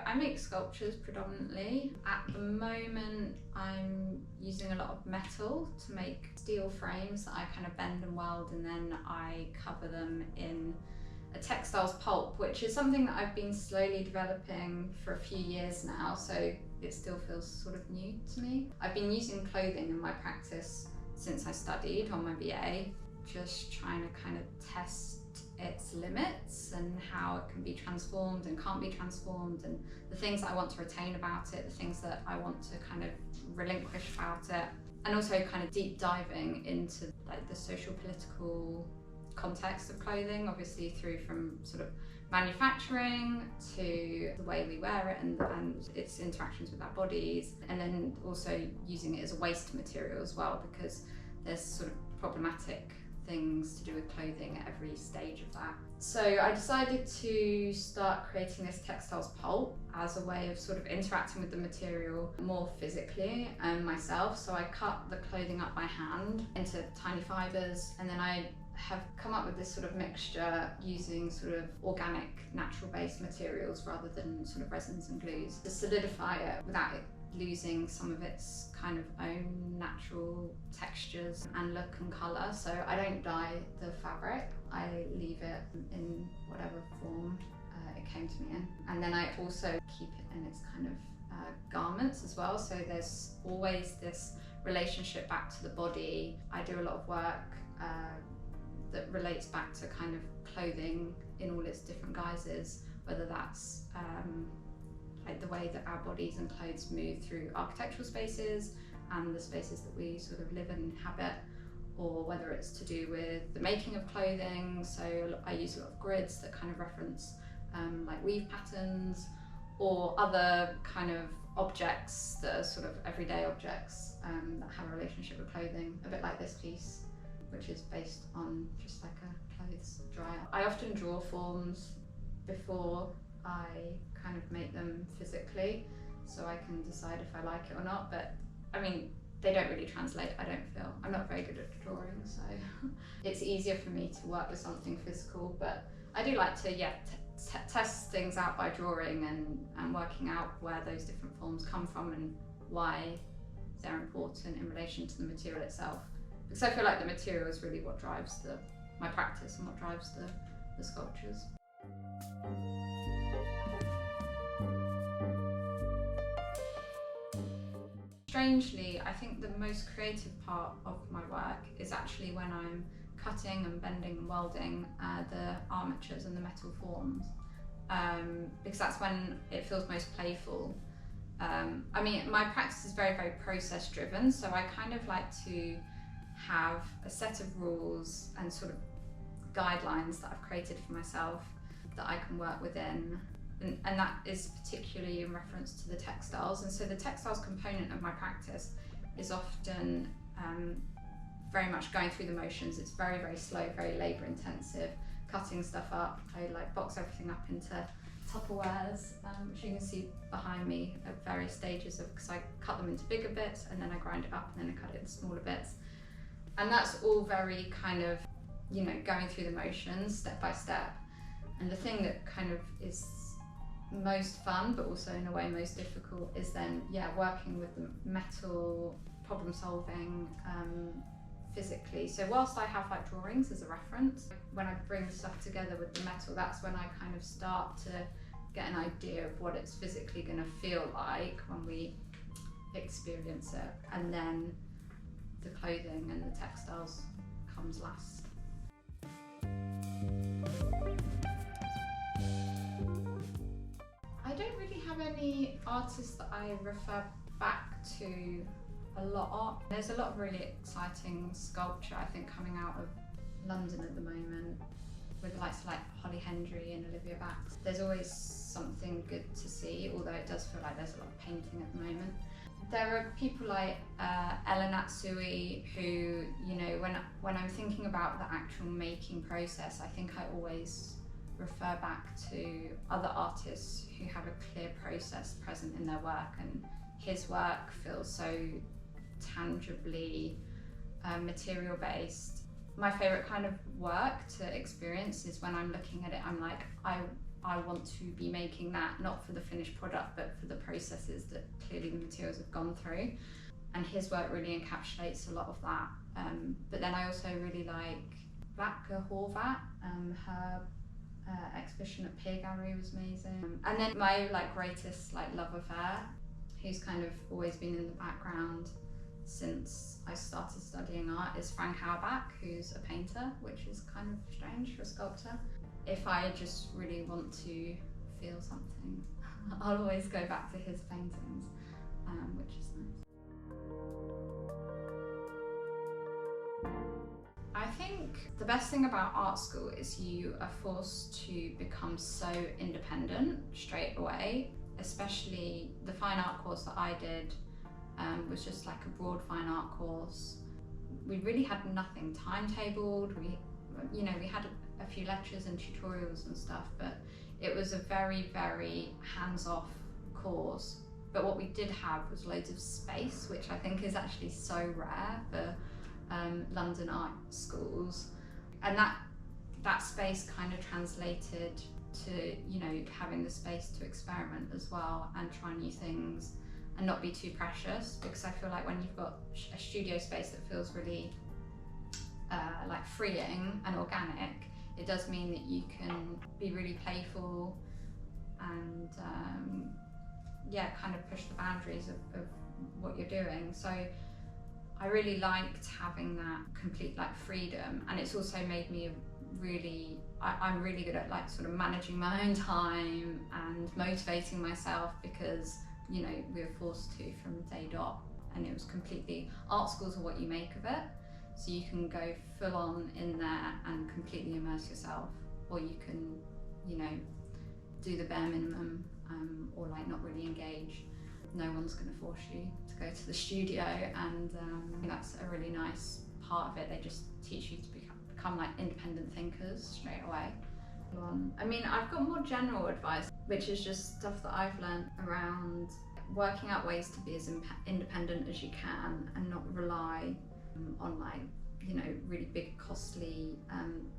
I make sculptures predominantly. At the moment, I'm using a lot of metal to make steel frames that I kind of bend and weld, and then I cover them in a textiles pulp, which is something that I've been slowly developing for a few years now, so it still feels sort of new to me. I've been using clothing in my practice since I studied on my BA, just trying to kind of test its limits and how it can be transformed and can't be transformed, and the things that I want to retain about it, the things that I want to kind of relinquish about it, and also kind of deep diving into like the social political context of clothing, obviously through from sort of manufacturing to the way we wear it and its interactions with our bodies, and then also using it as a waste material as well, because there's sort of problematic things to do with clothing at every stage of that. So I decided to start creating this textiles pulp as a way of sort of interacting with the material more physically myself. So I cut the clothing up by hand into tiny fibres, and then I have come up with this sort of mixture using sort of organic, natural based materials rather than sort of resins and glues to solidify it without it losing some of its kind of own natural textures and look and colour. So I don't dye the fabric, I leave it in whatever form it came to me in. And then I also keep it in its kind of garments as well, so there's always this relationship back to the body. I do a lot of work that relates back to kind of clothing in all its different guises, whether that's like the way that our bodies and clothes move through architectural spaces and the spaces that we sort of live and inhabit, or whether it's to do with the making of clothing. So I use a lot of grids that kind of reference like weave patterns, or other kind of objects that are sort of everyday objects that have a relationship with clothing, a bit like this piece, which is based on just like a clothes dryer. I often draw forms before I kind of make them physically, so I can decide if I like it or not, but I mean, they don't really translate, I don't feel. I'm not very good at drawing, so it's easier for me to work with something physical, but I do like to, test things out by drawing and working out where those different forms come from and why they're important in relation to the material itself. Because I feel like the material is really what drives my practice and what drives the sculptures. Strangely, I think the most creative part of my work is actually when I'm cutting and bending and welding the armatures and the metal forms, because that's when it feels most playful. I mean, my practice is very, very process driven, so I kind of like to have a set of rules and sort of guidelines that I've created for myself that I can work within, and that is particularly in reference to the textiles. And so the textiles component of my practice is often very much going through the motions. It's very, very slow, very labour intensive, cutting stuff up. I like box everything up into Tupperwares, which you can see behind me at various stages of, because I cut them into bigger bits and then I grind it up and then I cut it into smaller bits. And that's all very kind of, going through the motions step by step. And the thing that kind of is most fun, but also in a way most difficult, is then, working with the metal, problem solving physically. So whilst I have like drawings as a reference, when I bring stuff together with the metal, that's when I kind of start to get an idea of what it's physically going to feel like when we experience it. And then the clothing and the textiles comes last. I don't really have any artists that I refer back to a lot. There's a lot of really exciting sculpture, I think, coming out of London at the moment, with the likes of like Holly Hendry and Olivia Bax. There's always something good to see, although it does feel like there's a lot of painting at the moment. There are people like Ella Natsui who, when I'm thinking about the actual making process, I think I always refer back to other artists who have a clear process present in their work, and his work feels so tangibly material based. My favourite kind of work to experience is when I'm looking at it, I'm like, I I want to be making that not for the finished product but for the processes that clearly the materials have gone through, and his work really encapsulates a lot of that. But then I also really like Vatka Horvat. Her exhibition at Peer Gallery was amazing. And then my greatest love affair, who's kind of always been in the background since I started studying art, is Frank Auerbach, who's a painter, which is kind of strange for a sculptor. If I just really want to feel something, I'll always go back to his paintings, which is nice. I think the best thing about art school is you are forced to become so independent straight away, especially the fine art course that I did was just like a broad fine art course. We really had nothing timetabled. We had a few lectures and tutorials and stuff, but it was a very, very hands-off course. But what we did have was loads of space, which I think is actually so rare for London art schools, and that space kind of translated to having the space to experiment as well and try new things and not be too precious, because I feel like when you've got a studio space that feels really freeing and organic, it does mean that you can be really playful and kind of push the boundaries of what you're doing. So I really liked having that complete freedom, and it's also made me I'm really good at sort of managing my own time and motivating myself, because we were forced to from day dot, and it was completely, art schools are what you make of it, so you can go full on in there and completely immerse yourself, or you can do the bare minimum, or not really engage. No one's going to force you to go to the studio, and that's a really nice part of it. They just teach you to become independent thinkers straight away. I mean, I've got more general advice, which is just stuff that I've learned around working out ways to be as independent as you can and not rely on really big costly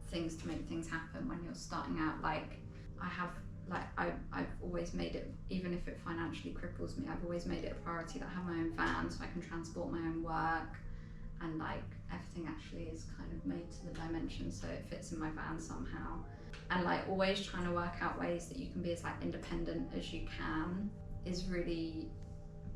things to make things happen when you're starting out. I've always made it, even if it financially cripples me, I've always made it a priority that I have my own van so I can transport my own work, and everything actually is kind of made to the dimensions so it fits in my van somehow. And always trying to work out ways that you can be as independent as you can is really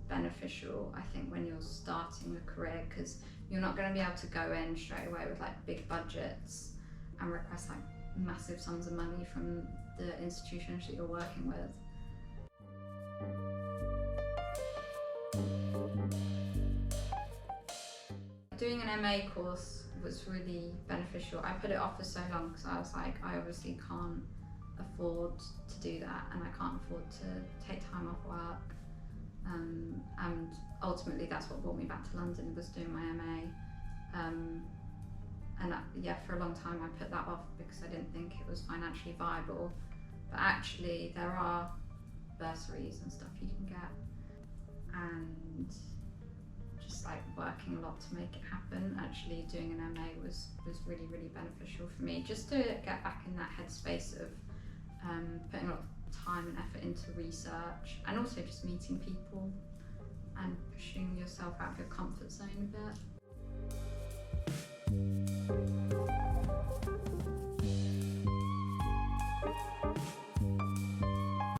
beneficial, I think, when you're starting a career, because you're not going to be able to go in straight away with big budgets and request massive sums of money from the institutions that you're working with. Doing an MA course was really beneficial. I put it off for so long because I was I obviously can't afford to do that, and I can't afford to take time off work. And ultimately that's what brought me back to London, was doing my MA. For a long time I put that off because I didn't think it was financially viable. But actually there are bursaries and stuff you can get, and just working a lot to make it happen. Actually doing an MA was really, really beneficial for me, just to get back in that headspace of putting a lot of time and effort into research, and also just meeting people and pushing yourself out of your comfort zone a bit.